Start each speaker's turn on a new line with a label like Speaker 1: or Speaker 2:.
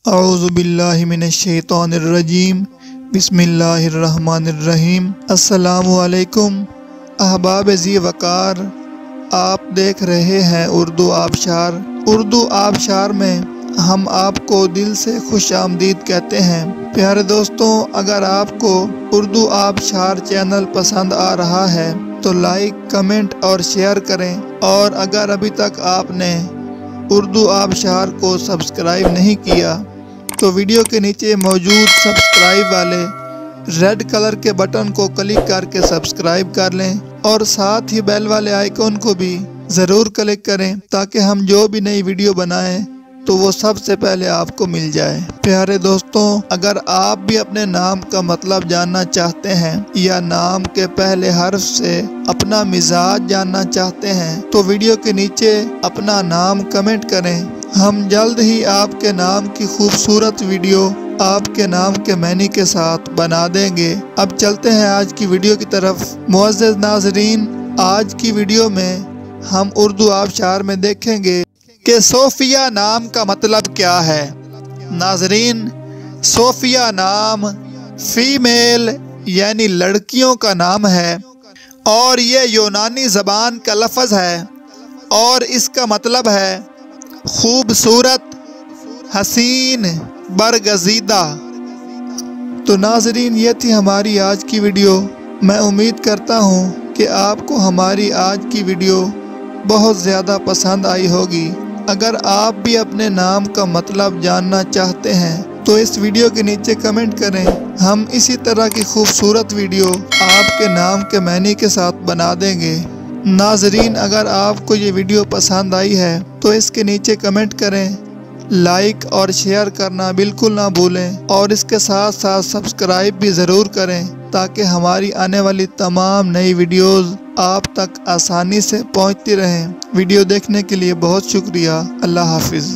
Speaker 1: औज़ु बिल्लाहि मिनश्शैतानिर्रजीम बिस्मिल्लाहिर्रहमानिर्रहीम। अस्सलामु अलैकुम अहबाब ज़ी वक़ार, आप देख रहे हैं उर्दू आबशार। उर्दू आबशार में हम आपको दिल से खुश आमदीद कहते हैं। प्यारे दोस्तों, अगर आपको उर्दू आबशार चैनल पसंद आ रहा है तो लाइक, कमेंट और शेयर करें। और अगर अभी तक आपने उर्दू आबशार को सब्सक्राइब नहीं किया तो वीडियो के नीचे मौजूद सब्सक्राइब वाले रेड कलर के बटन को क्लिक करके सब्सक्राइब कर लें और साथ ही बेल वाले आइकॉन को भी ज़रूर क्लिक करें ताकि हम जो भी नई वीडियो बनाएं तो वो सबसे पहले आपको मिल जाए। प्यारे दोस्तों, अगर आप भी अपने नाम का मतलब जानना चाहते हैं या नाम के पहले हर्फ से अपना मिजाज जानना चाहते हैं तो वीडियो के नीचे अपना नाम कमेंट करें। हम जल्द ही आपके नाम की खूबसूरत वीडियो आपके नाम के मैनी के साथ बना देंगे। अब चलते हैं आज की वीडियो की तरफ। मुअज़्ज़ज़ नाज़रीन, आज की वीडियो में हम उर्दू आबशार में देखेंगे कि सोफिया नाम का मतलब क्या है। नाज़रीन, सोफिया नाम फीमेल यानी लड़कियों का नाम है और ये यूनानी ज़बान का लफ्ज़ है और इसका मतलब है खूबसूरत, हसीन, बरगज़ीदा। तो नाज़रीन, ये थी हमारी आज की वीडियो। मैं उम्मीद करता हूँ कि आपको हमारी आज की वीडियो बहुत ज़्यादा पसंद आई होगी। अगर आप भी अपने नाम का मतलब जानना चाहते हैं तो इस वीडियो के नीचे कमेंट करें। हम इसी तरह की खूबसूरत वीडियो आपके नाम के मैनी के साथ बना देंगे। नाज़रीन, अगर आपको ये वीडियो पसंद आई है तो इसके नीचे कमेंट करें, लाइक और शेयर करना बिल्कुल ना भूलें और इसके साथ साथ सब्सक्राइब भी ज़रूर करें ताकि हमारी आने वाली तमाम नई वीडियोज़ आप तक आसानी से पहुंचती रहें। वीडियो देखने के लिए बहुत शुक्रिया। अल्लाह हाफिज़।